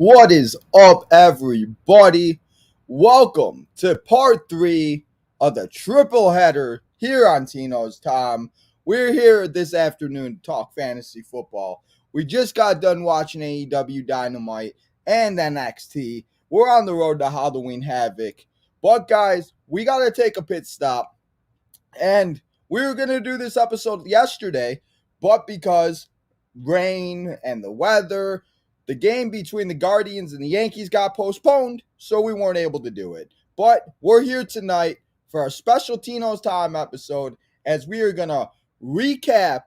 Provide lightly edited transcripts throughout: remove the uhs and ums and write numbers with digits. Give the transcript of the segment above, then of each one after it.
What is up, everybody? Welcome to part 3 of the triple header here on Tino's Time. We're here this afternoon to talk fantasy football. We just got done watching AEW Dynamite and NXT. We're on the road to Halloween Havoc. But guys, we got to take a pit stop. And we were going to do this episode yesterday, but because rain and the weather, the game between the Guardians and the Yankees got postponed, so we weren't able to do it. But we're here tonight for our special Tino's Time episode as we are going to recap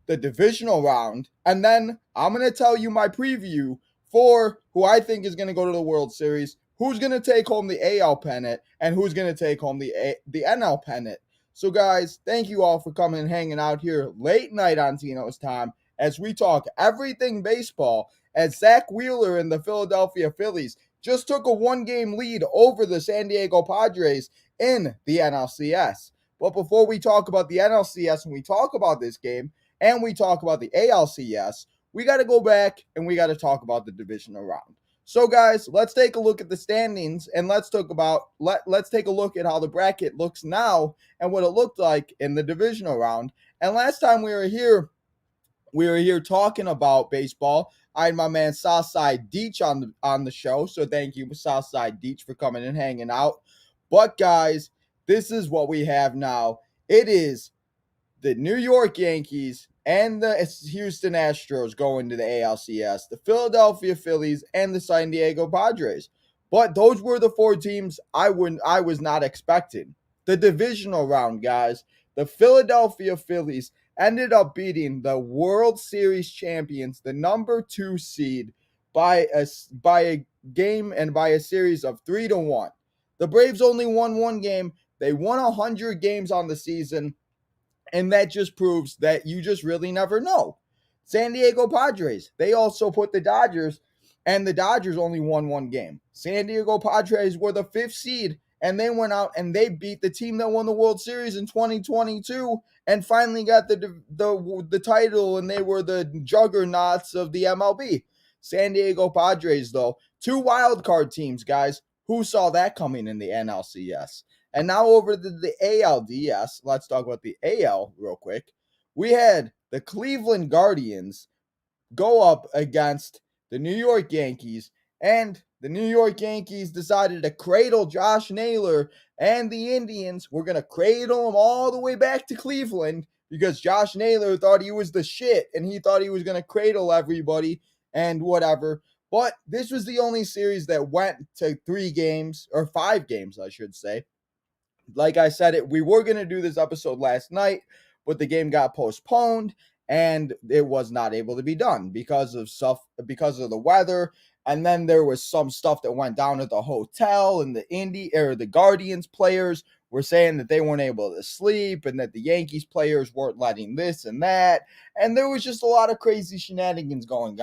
the divisional round, and then I'm going to tell you my preview for who I think is going to go to the World Series, who's going to take home the AL pennant, and who's going to take home the NL pennant. So guys, thank you all for coming and hanging out here late night on Tino's Time as we talk everything baseball, as Zach Wheeler and the Philadelphia Phillies just took a one-game lead over the San Diego Padres in the NLCS. But before we talk about the NLCS and we talk about this game and we talk about the ALCS, we got to go back and we got to talk about the divisional round. So, guys, let's take a look at the standings and let's take a look at how the bracket looks now and what it looked like in the divisional round. And last time we were here talking about baseball. I had my man Southside Deech on the show, so thank you, Southside Deech, for coming and hanging out. But guys, this is what we have now. It is the New York Yankees and the Houston Astros going to the ALCS, the Philadelphia Phillies, and the San Diego Padres. But those were the four teams I was not expecting. The divisional round, guys. The Philadelphia Phillies ended up beating the World Series champions, the number 2 seed, by a game and by a series of 3-1. The Braves only won one game. They won 100 games on the season. And that just proves that you just really never know. San Diego Padres, they also put the Dodgers, and the Dodgers only won one game. San Diego Padres were the 5th seed, and they went out and they beat the team that won the World Series in 2022 and finally got the title, and they were the juggernauts of the MLB. San Diego Padres, though, 2 wild card teams, guys. Who saw that coming in the NLCS? And now over to the ALDS. Let's talk about the AL real quick. We had the Cleveland Guardians go up against the New York Yankees, and the New York Yankees decided to cradle Josh Naylor, and the Indians were going to cradle him all the way back to Cleveland because Josh Naylor thought he was the shit, and he thought he was going to cradle everybody and whatever. But this was the only series that went to 3 games, or 5 games, I should say. Like I said, we were going to do this episode last night, but the game got postponed and it was not able to be done because of the weather. And then there was some stuff that went down at the hotel, and the Guardians players were saying that they weren't able to sleep and that the Yankees players weren't letting this and that. And there was just a lot of crazy shenanigans going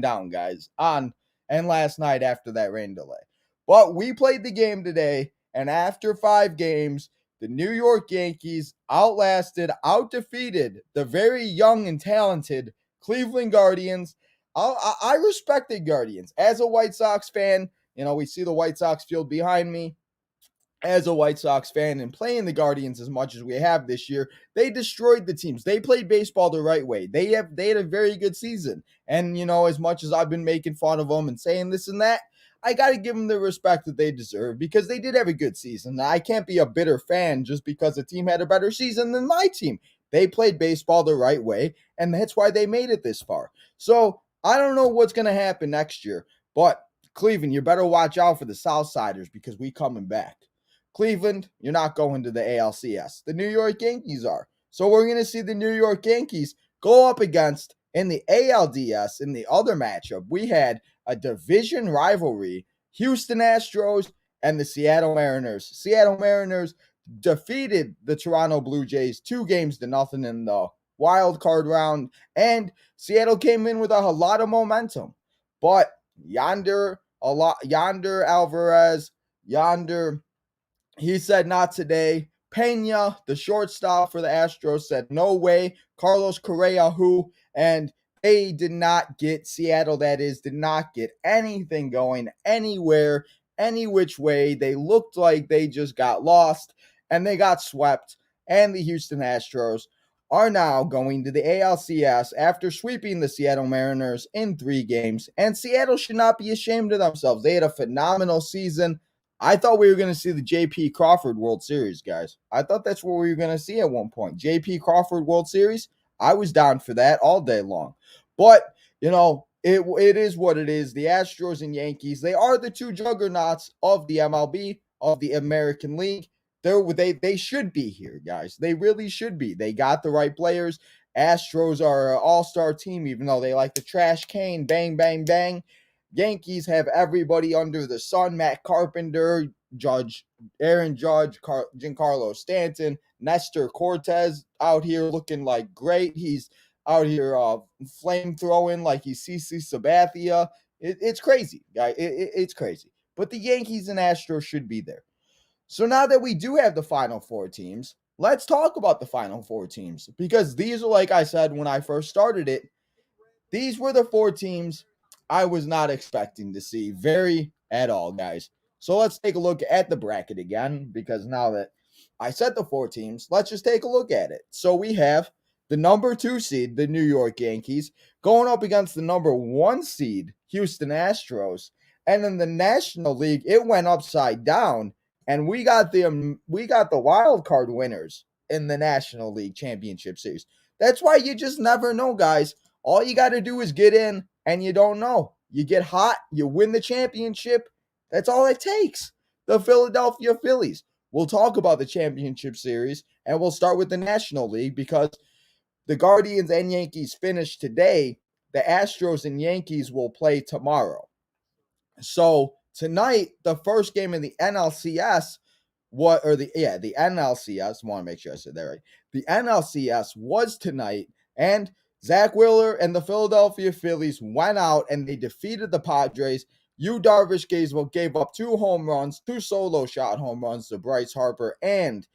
down, guys, and last night after that rain delay. But we played the game today. And after 5 games, the New York Yankees outdefeated the very young and talented Cleveland Guardians. I respect the Guardians. As a White Sox fan, we see the White Sox field behind me. As a White Sox fan and playing the Guardians as much as we have this year, they destroyed the teams. They played baseball the right way. They had a very good season. And, as much as I've been making fun of them and saying this and that, I got to give them the respect that they deserve because they did have a good season. I can't be a bitter fan just because a team had a better season than my team. They played baseball the right way, and that's why they made it this far. So I don't know what's going to happen next year, but Cleveland, you better watch out for the Southsiders because we coming back. Cleveland, you're not going to the ALCS. The New York Yankees are. So we're going to see the New York Yankees go up against, in the ALDS, in the other matchup, we had a division rivalry, Houston Astros and the Seattle Mariners. Seattle Mariners defeated the Toronto Blue Jays 2-0 in the wild card round, and Seattle came in with a lot of momentum. But Yonder Alvarez, he said not today. Pena, the shortstop for the Astros, said no way. Carlos Correa, and they did not get Seattle, did not get anything going anywhere, any which way. They looked like they just got lost and they got swept. And the Houston Astros are now going to the ALCS after sweeping the Seattle Mariners in 3 games. And Seattle should not be ashamed of themselves. They had a phenomenal season. I thought we were going to see the J.P. Crawford World Series, guys. I thought that's what we were going to see at one point. J.P. Crawford World Series, I was down for that all day long. But, it is what it is. The Astros and Yankees, they are the 2 juggernauts of the MLB, of the American League. They should be here, guys. They really should be. They got the right players. Astros are an all-star team, even though they like to trash Kane, bang, bang, bang. Yankees have everybody under the sun. Matt Carpenter, Aaron Judge, Giancarlo Stanton, Nestor Cortez out here looking like great. He's out here flame throwing like he's CC Sabathia. It's crazy, guy. It's crazy. But the Yankees and Astros should be there. So now that we do have the Final 4 teams, let's talk about the Final 4 teams because these are, like I said when I first started it, these were the four teams I was not expecting to see very at all, guys. So let's take a look at the bracket again, because now that I said the four teams, let's just take a look at it. So we have the number 2 seed, the New York Yankees, going up against the number 1 seed, Houston Astros. And in the National League, it went upside down, and we got the wild card winners in the National League Championship Series. That's why you just never know, guys. All you got to do is get in, and you don't know. You get hot, you win the championship. That's all it takes. The Philadelphia Phillies. We'll talk about the championship series, and we'll start with the National League because the Guardians and Yankees finished today. The Astros and Yankees will play tomorrow. So tonight, the first game in the NLCS, the NLCS. Want to make sure I said that right. The NLCS was tonight, and Zach Wheeler and the Philadelphia Phillies went out and they defeated the Padres. Yu Darvish gave up 2 home runs, 2 solo shot home runs to Bryce Harper and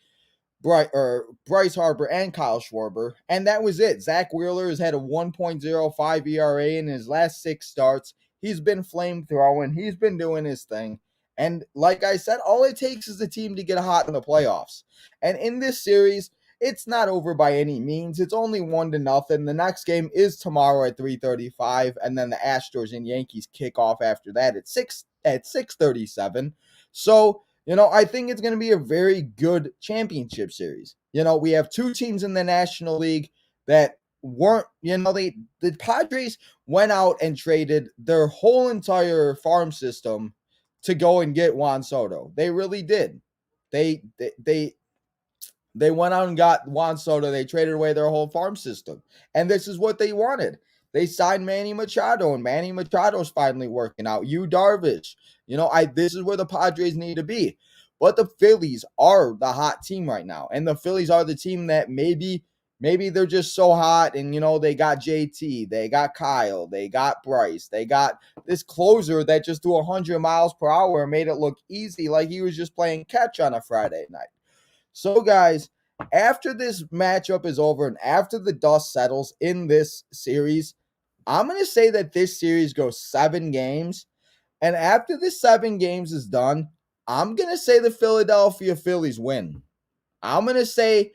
Bryce Harper and Kyle Schwarber, and that was it. Zach Wheeler has had a 1.05 ERA in his last 6 starts. He's been flame throwing. He's been doing his thing. And like I said, all it takes is the team to get hot in the playoffs. And in this series, it's not over by any means. It's only 1-0. The next game is tomorrow at 3:35, and then the Astros and Yankees kick off after that at 6:37. So I think it's going to be a very good championship series. We have 2 teams in the National League that weren't, the Padres went out and traded their whole entire farm system to go and get Juan Soto. They really did. They went out and got Juan Soto. They traded away their whole farm system. And this is what they wanted. They signed Manny Machado, and Manny Machado's finally working out. Yu Darvish. This is where the Padres need to be. But the Phillies are the hot team right now. And the Phillies are the team that maybe they're just so hot, and they got JT, they got Kyle, they got Bryce, they got this closer that just threw 100 miles per hour and made it look easy, like he was just playing catch on a Friday night. So, guys, after this matchup is over and after the dust settles in this series, I'm going to say that this series goes 7 games. And after the 7 games is done, I'm going to say the Philadelphia Phillies win. I'm going to say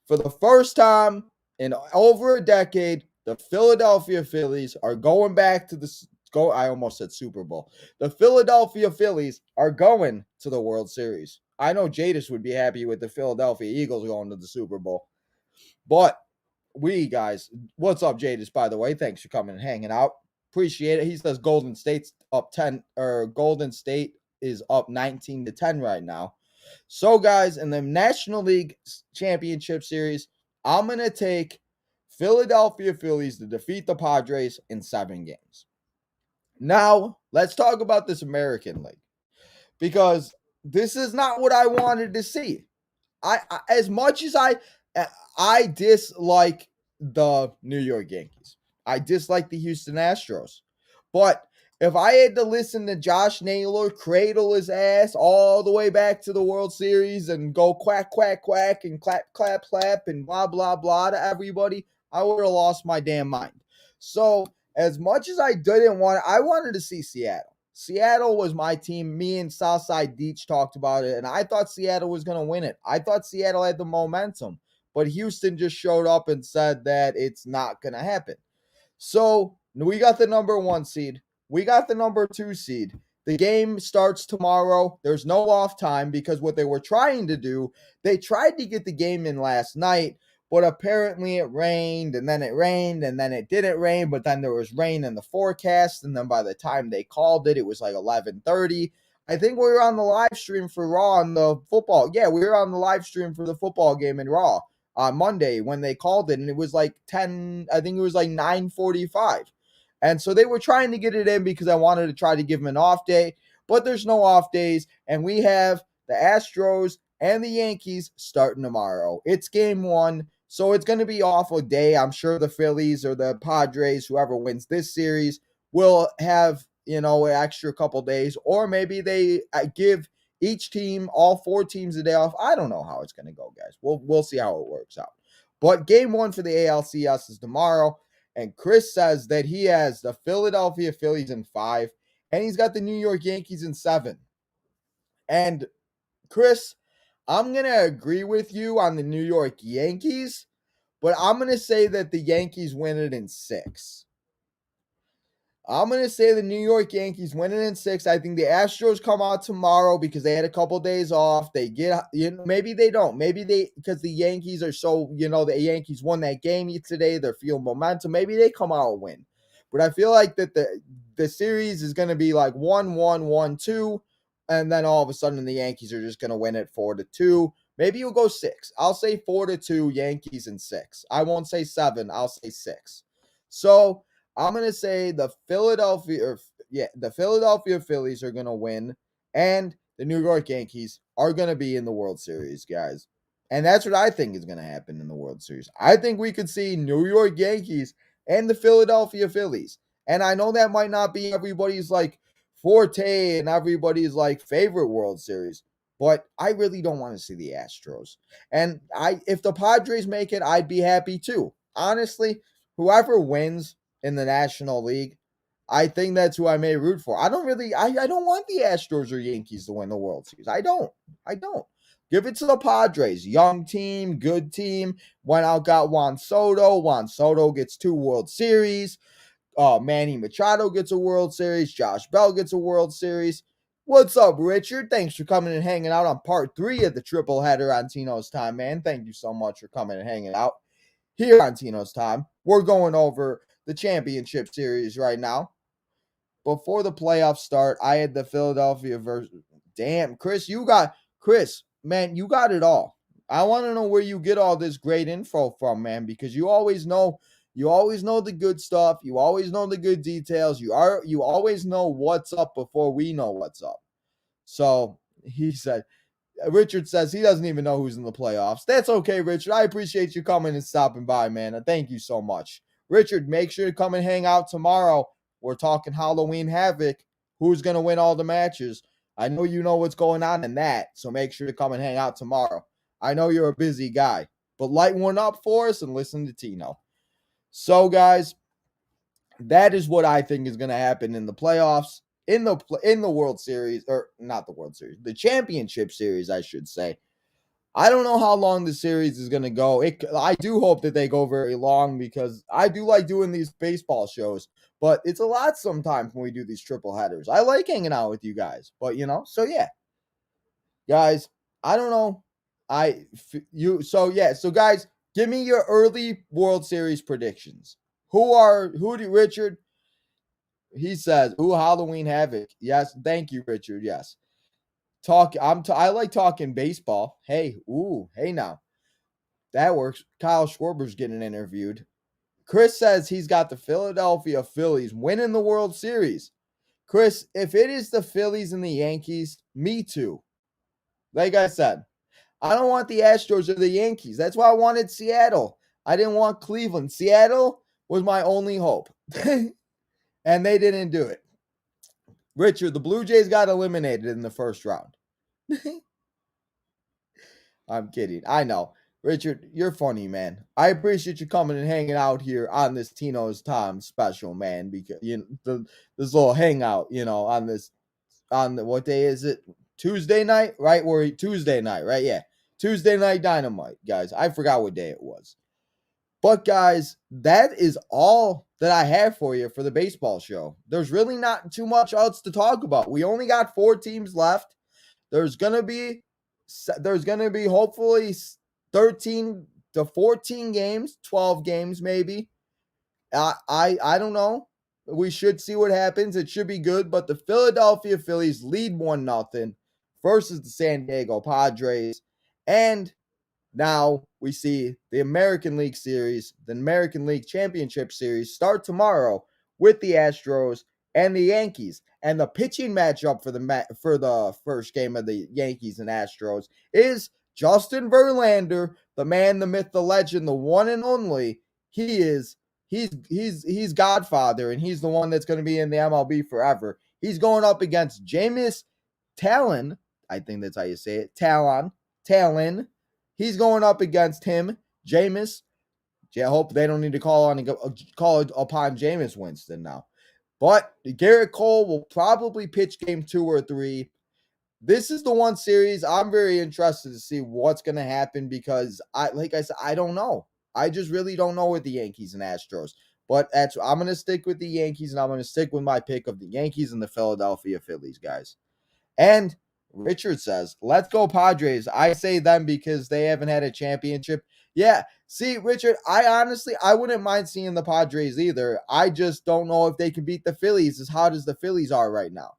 for the first time in over a decade, the Philadelphia Phillies are going back to I almost said Super Bowl. The Philadelphia Phillies are going to the World Series. I know Jadis would be happy with the Philadelphia Eagles going to the Super Bowl. But guys, what's up, Jadis, by the way? Thanks for coming and hanging out. Appreciate it. He says Golden State's up 10, or Golden State is up 19-10 right now. So, guys, in the National League Championship Series, I'm going to take Philadelphia Phillies to defeat the Padres in 7 games. Now, let's talk about this American League, because this is not what I wanted to see. As much as I dislike the New York Yankees, I dislike the Houston Astros, but if I had to listen to Josh Naylor cradle his ass all the way back to the World Series and go quack, quack, quack, and clap, clap, clap, and blah, blah, blah to everybody, I would have lost my damn mind. So, as much as I wanted to see Seattle. Seattle was my team. Me and Southside Deech talked about it, and I thought Seattle was going to win it. I thought Seattle had the momentum, but Houston just showed up and said that it's not going to happen. So, we got the number 1 seed. We got the number 2 seed. The game starts tomorrow. There's no off time because what they were trying to do, they tried to get the game in last night, but apparently it rained, and then it didn't rain, but then there was rain in the forecast, and then by the time they called it, it was like 11:30. I think we were on the live stream for Raw on the football. Yeah, we were on the live stream for the football game in Raw on Monday when they called it, and it was like 9:45. And so they were trying to get it in because I wanted to try to give them an off day, but there's no off days, and we have the Astros and the Yankees starting tomorrow. It's game 1. So it's going to be off a day. I'm sure the Phillies or the Padres, whoever wins this series, will have, an extra couple days. Or maybe they give each team, all 4 teams, a day off. I don't know how it's going to go, guys. We'll see how it works out. But game 1 for the ALCS is tomorrow. And Chris says that he has the Philadelphia Phillies in 5, and he's got the New York Yankees in 7. And Chris, I'm going to agree with you on the New York Yankees, but I'm going to say that the Yankees win it in 6. I'm going to say the New York Yankees win it in 6. I think the Astros come out tomorrow because they had a couple days off. They get, maybe they don't. Maybe they, because the Yankees are so, the Yankees won that game today. They're feeling momentum. Maybe they come out and win. But I feel like that the series is going to be like 1-1, 1-2. And then all of a sudden the Yankees are just going to win it 4-2. Maybe you'll go 6. I'll say 4-2 Yankees in 6. I won't say 7. I'll say 6. So I'm going to say the Philadelphia Phillies are going to win, and the New York Yankees are going to be in the World Series, guys. And that's what I think is going to happen in the World Series. I think we could see New York Yankees and the Philadelphia Phillies. And I know that might not be everybody's like forte and everybody's like favorite World Series, but I really don't want to see the Astros. And if the Padres make it, I'd be happy too. Honestly, whoever wins in the National League, I think that's who I may root for. I don't want the Astros or Yankees to win the World Series. I don't. Give it to the Padres. Young team, good team. Went out, got Juan Soto. Juan Soto gets 2 World Series. Manny Machado gets a World Series. Josh Bell gets a World Series. What's up, Richard? Thanks for coming and hanging out on part 3 of the triple header on Tino's Time, man. Thank you so much for coming and hanging out here on Tino's Time. We're going over the championship series right now. Before the playoffs start, I had the Philadelphia versus. Damn, Chris, man, you got it all. I want to know where you get all this great info from, man, because you always know the good stuff. You always know the good details. You always know what's up before we know what's up. So he said, Richard says he doesn't even know who's in the playoffs. That's okay, Richard. I appreciate you coming and stopping by, man. Thank you so much. Richard, make sure to come and hang out tomorrow. We're talking Halloween Havoc. Who's going to win all the matches? I know you know what's going on in that, so make sure to come and hang out tomorrow. I know you're a busy guy, but light one up for us and listen to Tino. So, guys, that is what I think is going to happen in the playoffs, in the World Series, or not the World Series, the Championship Series, I should say. I don't know how long the series is going to go. I do hope that they go very long because I do like doing these baseball shows, but it's a lot sometimes when we do these triple headers. I like hanging out with you guys, but so yeah. Guys, I don't know. So guys, give me your early World Series predictions. Richard? He says, Halloween Havoc. Yes, thank you, Richard. Yes. I like talking baseball. Hey now. That works. Kyle Schwarber's getting interviewed. Chris says he's got the Philadelphia Phillies winning the World Series. Chris, if it is the Phillies and the Yankees, me too. Like I said, I don't want the Astros or the Yankees. That's why I wanted Seattle. I didn't want Cleveland. Seattle was my only hope. And they didn't do it. Richard, the Blue Jays got eliminated in the first round. I'm kidding. I know. Richard, you're funny, man. I appreciate you coming and hanging out here on this Tino's Time special, man, because this little hangout, what day is it? Tuesday night, right? Tuesday night, right? Yeah. Tuesday Night Dynamite, guys. I forgot what day it was. But guys, that is all that I have for you for the baseball show. There's really not too much else to talk about. We only got 4 teams left. There's gonna be hopefully 13 to 14 games, 12 games maybe. I don't know. We should see what happens. It should be good, but the Philadelphia Phillies lead 1-0 versus the San Diego Padres. And now we see the American League Series, the American League Championship Series start tomorrow with the Astros and the Yankees. And the pitching matchup for the first game of the Yankees and Astros is Justin Verlander, the man, the myth, the legend, the one and only. He's Godfather, and he's the one that's going to be in the MLB forever. He's going up against Jameis Talon. I think that's how you say it. Talon. He's going up against him, Jameis. I hope they don't need to call upon Jameis Winston now. But Garrett Cole will probably pitch game 2 or 3. This is the one series I'm very interested to see what's going to happen because like I said, I don't know. I just really don't know with the Yankees and Astros. But I'm going to stick with the Yankees, and I'm going to stick with my pick of the Yankees and the Philadelphia Phillies, guys. And Richard says, let's go Padres. I say them because they haven't had a championship. Yeah, see, Richard, I wouldn't mind seeing the Padres either. I just don't know if they can beat the Phillies as hot as the Phillies are right now.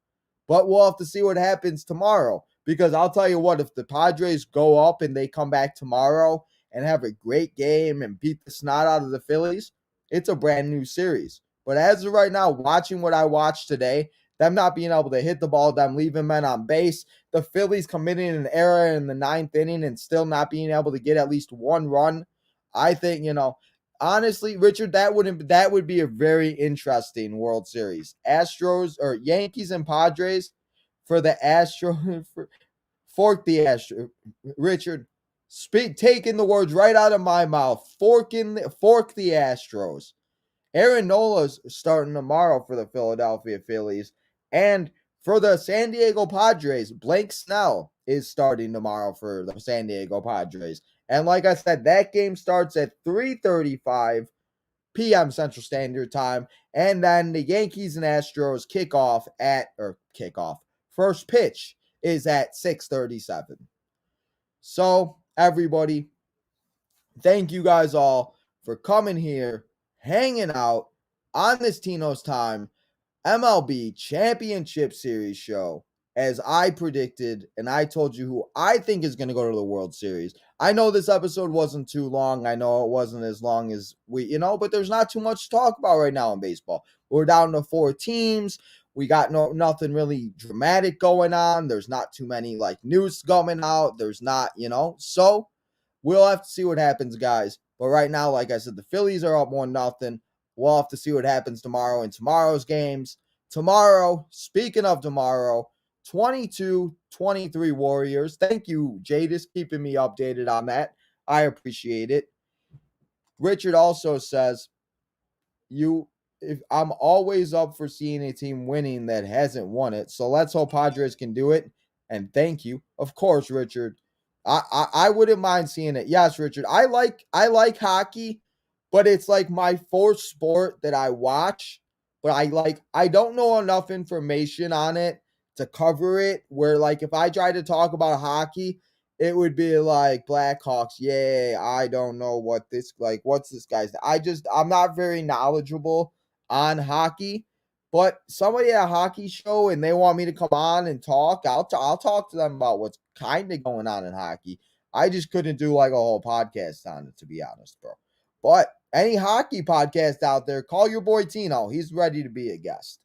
But we'll have to see what happens tomorrow. Because I'll tell you what, if the Padres go up and they come back tomorrow and have a great game and beat the snot out of the Phillies, it's a brand new series. But as of right now, watching what I watched today, them not being able to hit the ball, them leaving men on base, the Phillies committing an error in the 9th inning and still not being able to get at least one run. I think, honestly, Richard, that would be a very interesting World Series. Astros or Yankees and Padres for the Astros. Fork the Astros. Richard, taking the words right out of my mouth. Fork the Astros. Aaron Nola's starting tomorrow for the Philadelphia Phillies. And for the San Diego Padres, Blake Snell is starting tomorrow for the San Diego Padres. And like I said, that game starts at 3:35 p.m. Central Standard Time. And then the Yankees and Astros first pitch is at 6:37. So, everybody, thank you guys all for coming here, hanging out on this Tino's Time MLB Championship Series show. As I predicted, and I told you who I think is going to go to the World Series. I know this episode wasn't too long. I know it wasn't as long as but there's not too much to talk about right now in baseball. We're down to 4 teams. We got nothing really dramatic going on. There's not too many news coming out. There's not, so we'll have to see what happens, guys. But right now, like I said, the Phillies are up 1-0. We'll have to see what happens tomorrow in tomorrow's games. Tomorrow, speaking of tomorrow, 22-23 Warriors. Thank you, Jadis, keeping me updated on that. I appreciate it. Richard also says, if I'm always up for seeing a team winning that hasn't won it. So let's hope Padres can do it. And thank you. Of course, Richard. I wouldn't mind seeing it. Yes, Richard. I like hockey, but it's like my fourth sport that I watch. But I don't know enough information on it to cover it. Where if I try to talk about hockey, it would be like Blackhawks. Yeah, I don't know what's this guy's. I'm not very knowledgeable on hockey. But somebody at a hockey show and they want me to come on and talk, I'll talk to them about what's kind of going on in hockey. I just couldn't do a whole podcast on it, to be honest, bro. But any hockey podcast out there, call your boy Tino. He's ready to be a guest.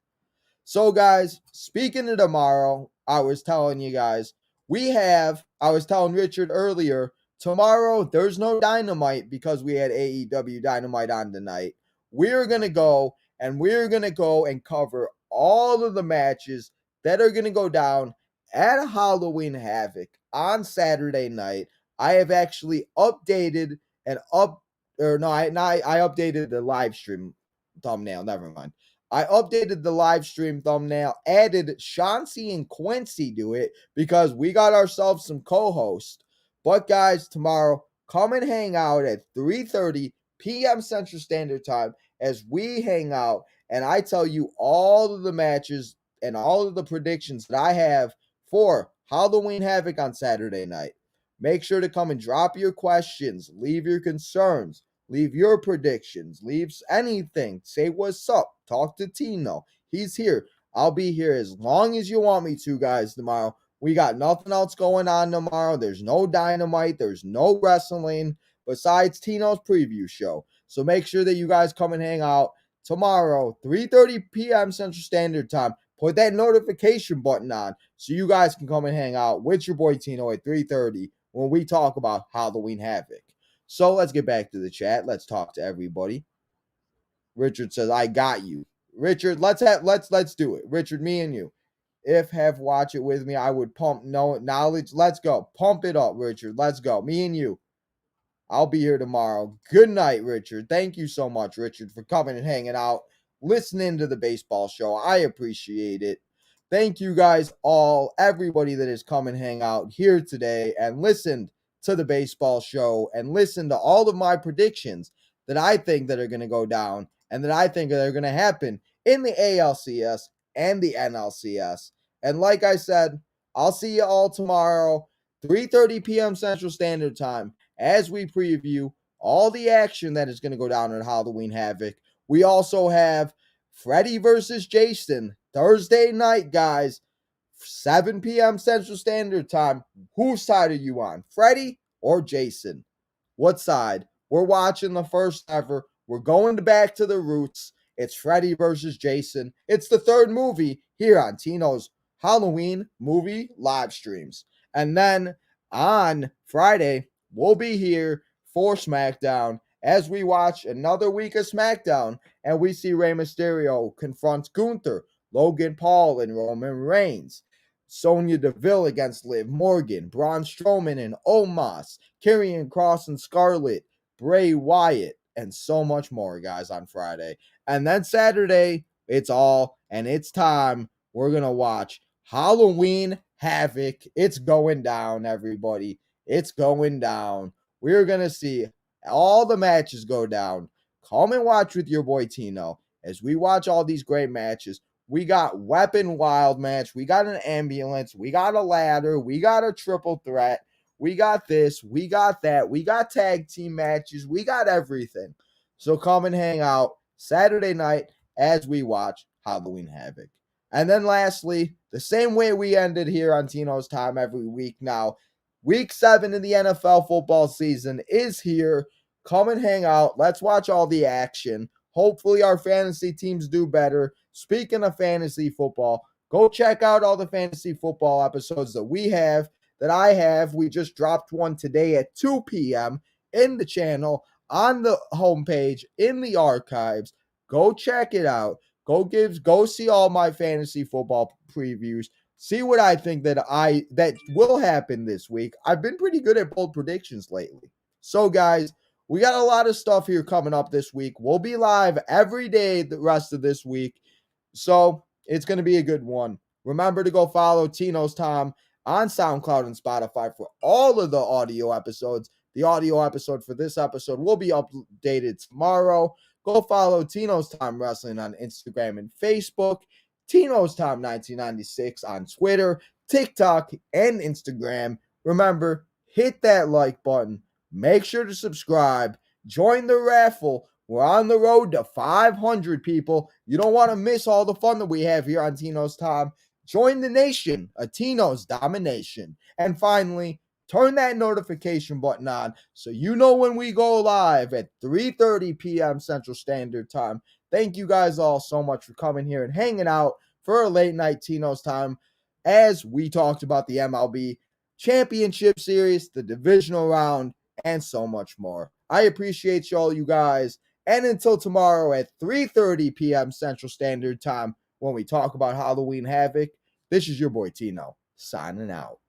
So, guys, speaking of tomorrow, I was telling you guys, I was telling Richard earlier, tomorrow there's no Dynamite because we had AEW Dynamite on tonight. We're going to go and cover all of the matches that are going to go down at Halloween Havoc on Saturday night. I have actually updated I updated the live stream thumbnail. Never mind. I updated the live stream thumbnail, added Chauncey and Quincy to it because we got ourselves some co-hosts. But guys, tomorrow, come and hang out at 3:30 p.m. Central Standard Time as we hang out and I tell you all of the matches and all of the predictions that I have for Halloween Havoc on Saturday night. Make sure to come and drop your questions, leave your concerns, leave your predictions, leave anything. Say what's up. Talk to Tino. He's here. I'll be here as long as you want me to, guys, tomorrow. We got nothing else going on tomorrow. There's no Dynamite. There's no wrestling besides Tino's preview show. So make sure that you guys come and hang out tomorrow, 3:30 p.m. Central Standard Time. Put that notification button on so you guys can come and hang out with your boy Tino at 3:30 when we talk about Halloween Havoc. So let's get back to the chat. Let's talk to everybody. Richard says, I got you. Richard, let's do it. Richard, me and you. If have watch it with me, I would pump knowledge. Let's go. Pump it up, Richard. Let's go. Me and you. I'll be here tomorrow. Good night, Richard. Thank you so much, Richard, for coming and hanging out, listening to the baseball show. I appreciate it. Thank you guys all, everybody that has come and hang out here today and listened to the baseball show and listened to all of my predictions that I think that are going to go down and that I think that are going to happen in the ALCS and the NLCS. And like I said, I'll see you all tomorrow, 3:30 p.m. Central Standard Time, as we preview all the action that is going to go down at Halloween Havoc. We also have Freddy versus Jason Thursday night, guys, 7 p.m. Central Standard Time. Whose side are you on, Freddy or Jason? What side? We're watching the first ever. We're going back to the roots. It's Freddy versus Jason. It's the third movie here on Tino's Halloween movie live streams. And then on Friday, we'll be here for SmackDown as we watch another week of SmackDown and we see Rey Mysterio confronts Gunther, Logan Paul, and Roman Reigns. Sonya Deville against Liv Morgan, Braun Strowman and Omos, Karrion Kross and Scarlett, Bray Wyatt, and so much more, guys, on Friday. And then Saturday, it's time. We're going to watch Halloween Havoc. It's going down, everybody. It's going down. We're going to see all the matches go down. Come and watch with your boy Tino as we watch all these great matches. We got Weapon Wild match. We got an ambulance. We got a ladder. We got a triple threat. We got this. We got that. We got tag team matches. We got everything. So come and hang out Saturday night as we watch Halloween Havoc. And then lastly, the same way we ended here on Tino's Time every week now, week 7 in the NFL football season is here. Come and hang out. Let's watch all the action. Hopefully our fantasy teams do better. Speaking of fantasy football, go check out all the fantasy football episodes that I have. We just dropped one today at 2 p.m. in the channel, on the homepage, in the archives. Go check it out. Go see all my fantasy football previews. See what I think that will happen this week. I've been pretty good at bold predictions lately. So guys, we got a lot of stuff here coming up this week. We'll be live every day the rest of this week. So it's going to be a good one. Remember to go follow Tino's Time on SoundCloud and Spotify for all of the audio episodes. The audio episode for this episode will be updated tomorrow. Go follow Tino's Time Wrestling on Instagram and Facebook. Tino's Time 1996 on Twitter, TikTok, and Instagram. Remember, hit that like button. Make sure to subscribe. Join the raffle. We're on the road to 500 people. You don't want to miss all the fun that we have here on Tino's Time. Join the nation, a Tino's domination. And finally, turn that notification button on so you know when we go live at 3:30 p.m. Central Standard Time. Thank you guys all so much for coming here and hanging out for a late night Tino's Time as we talked about the MLB Championship Series, the divisional round, and so much more. I appreciate you guys. And until tomorrow at 3:30 p.m. Central Standard Time when we talk about Halloween Havoc, this is your boy Tino signing out.